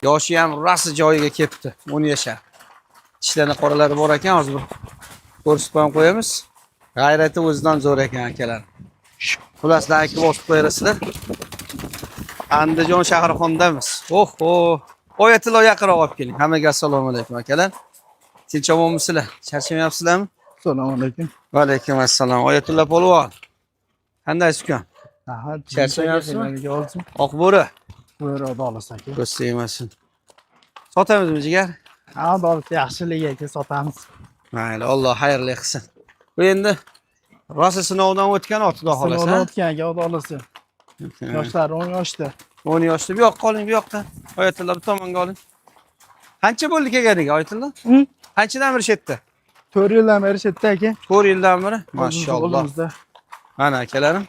Yoshi ham rosa joyiga kelibdi. 10 yashar. Tishlarini qoralari bor ekan, hozir ko'rsatib ham qo'yamiz. G'ayrati o'zidan zo'r ekan akalar. Xullas, like bosib qo'yasizlar. Andijon Shahrixondamiz. Oho, Oyatullo yaqinroq olib keling. Hammaga assalomu alaykum akalar. Tinch omonmisizlar? Charchamayapsizlarmi? Assalomu alaykum. Va alaykum assalom. Oyatullo polvon. Qandaysiz ukan? Aha, Charchamayapsizmi? olsin. Oq bo'ri. Buyur, odolis aka. Ko'z tegmasin. Sotamizmi jigar? Ha, odolis yaxshilik aka, sotamiz. Mayli, Alloh xayrli qilsin. Bu endi rosa sinovdan o'tgan otida xolos, Sinovdan ha? o'tgan aka, odolisi. Yoshlari 10 yoshda. 10 yoshda. Bu yoqqa qoling, bu yoqda. Oyatullo bu tomonga oling. Qancha bo'ldi kelganiga Oyatullo? Qanchadan beri shetda? 4 yildan beri shetda aka. 4 yildan beri. Mashalloh. Mana akalarim.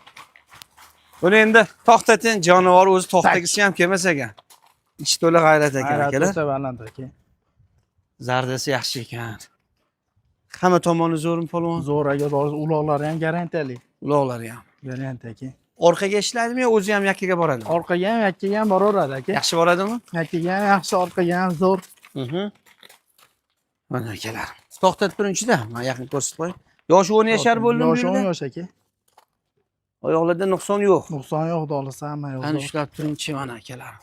Buni endi to'xtating, jonivor o'zi to'xtagisi ham kelmas ekan. Ichi to'la g'ayrat ekan akalar. Baland aka. Zardasi yaxshi ekan. Hamma tomoni zo'rmi polvon? Zo'r aka, uloqlari ham garantiyali. Uloqlari ham. Garantiya aka. Orqaga ishlaydimi yo o'zi ham yakkaga boradimi? Orqaga ham, yakkaga ham boraveradi aka. Yaxshi boradimi? Yakkaga ham yaxshi, orqaga ham zo'r. Mana akalar. To'xtatib turingchi-da, men yaqin ko'rsatib qo'ying. Yoshi 10 yashar bo'ldimi? Yoshi 10 yosh aka. Oyoqlarda nuqson yo'q. Nuqson yo'q, dolisi hamma yo'q. Qani ushlab turingchi mana akalar.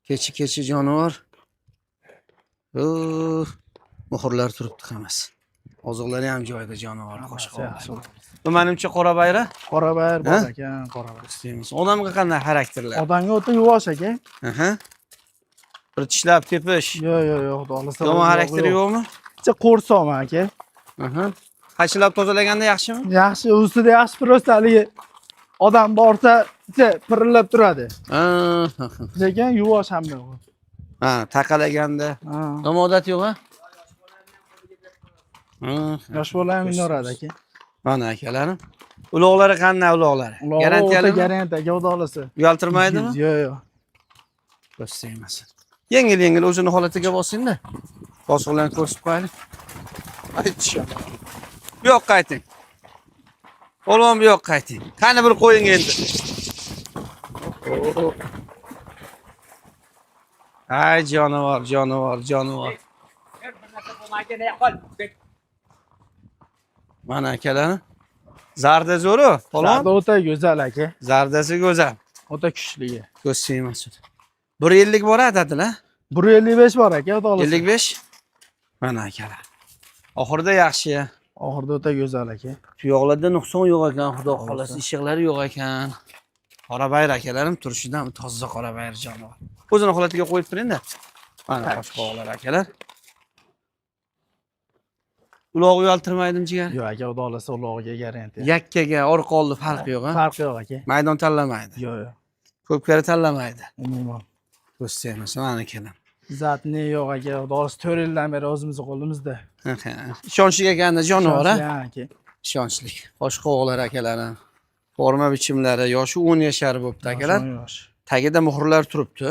Kechi jonivor. Muhrlar turibdi hammasi. Oziqlari ham joyida jonivor qo'shqoq. Bu menimcha qora bayra. Qora bayr bor ekan, qora bayr. Deymiz. Odamga qanday xarakterlar? Odamga o'ta yuvosh aka. Bir tishlab tepish. Yo'q, dolisi. Yomon xarakteri yo'qmi? Ichi qo'rsoqmi aka. Qachilab tozalaganda yaxshimi? Yaxshi, ustida yaxshi prostaligi. Odam borsa, pirillab turadi. Lekin yuvosh ham yo'q. Ha, taqalaganda. Yomon odat yo'q-a? Yosh bola ham minoradi aka. Mana akalarim. Uloqlari qanday uloqlari? Garantiyalimi? Garantiya, odolisi. Uyaltirmaydimi? Yo'q. Ko'rsatmasin. Yengil o'zini holatiga bosing-da. Bosiqlarni ko'rsatib qo'yaylik. Aytishim. Bu yoqqa qayting. Polvon bu yoqqa qayting. Qani bir qo'ying endi. Ay jonivor. Mana akalarim. Zarda zo'ru, polvon. Zarda o'ta go'zal aka. Zardasi go'zal. O'ta kuchli. Ko'z tegmasin. 1.50 boradilar. 1.55 bor aka, odolisi. 55. Mana akalar. Oxirida yaxshi. Oxirida o'ta go'zal aka. Tuyoqlarda nuqson yo'q ekan, xudo xolasi, ishiqlari yo'q ekan. Qora bayr akalarim turishidan toza qora bayr jonivor. O'zini holatiga qo'yib turing-da. Mana qo'shqoqlar akalar. Uloq uyaltirmaydimi jigar? Yo'q aka, odolisi ulog'iga garantiya. Yakkaga, orqa oldi farqi yo'q-a? Farqi yo'q aka. Maydon tanlamaydi. Yo'q. Ko'pkari tanlamaydi. Umuman. Ko'rsatamiz mana akalar. Zatni yo'q aka, odolisi 4 yildan beri o'zimizni qo'limizda. Ishonchli ekanda jonivor a? aka. Ishonchli. Qo'shqoqlar akalarim. Forma bichimlari yoshi 10 yashar bo'pti akalar. Tagida muhrlar turibdi.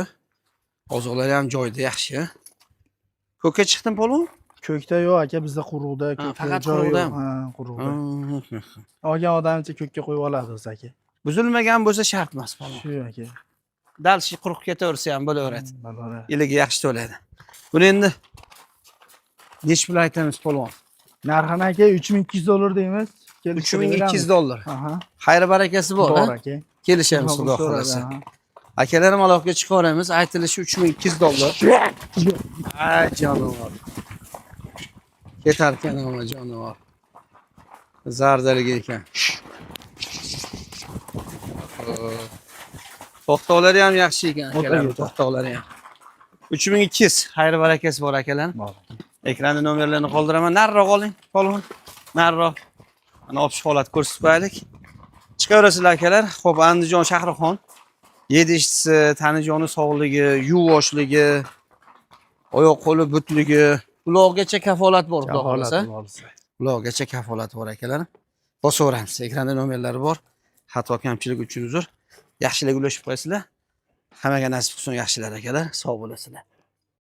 Oziqlari ham joyida yaxshi. Ko'kka chiqdim polvon? Ko'kda yo'q aka, bizda quruqda, faqat quruqdami? Ha, quruqda. Olgan odamcha ko'kka qo'yib oladi o'zi aka. Buzilmagan bo'lsa shart emas polvon. Shu aka. Dal shi quruq ketaversa ham bo'laveradi. Bo'laveradi. Yiliga yaxshi to'ladi. Buni endi nech pul aytamiz polvon? Narxini aka $3200 deymiz. $3200. Aha. Xayr barakasi bor, Bor aka. Kelishamiz xudo xolasa. Akalarim aloqaga chiqaveramiz. Aytilishi $3200. Ay jonivor. Ketar ekan ama jonivor. Zardaligi ekan. To'xtovlari ham yaxshi ekan akalar. To'xtovlari ham. 3200 xayr barakasi bor akalar. Bor. Ekranda nomerlarni qoldiraman. Nariroq oling, polvon. Nariroq. Mana opish holat ko'rsatib qo'yaylik. Chiqaverasizlar akalar. Xo'p, Andijon Shahrixon. Yedishchisi, tanijoni sog'ligi, yuvoshligi, oyoq qo'li butligi, uloqgacha kafolat bor, xudo xolasa. Uloqgacha kafolat bor akalar. Bosaveramiz. Ekranda nomerlari bor. Xato kamchilik uchun uzr. Yaxshilik ulashib qo'yasizlar. Hammaga nasib qilsin yaxshilar akalar. Sog' bo'lasizlar.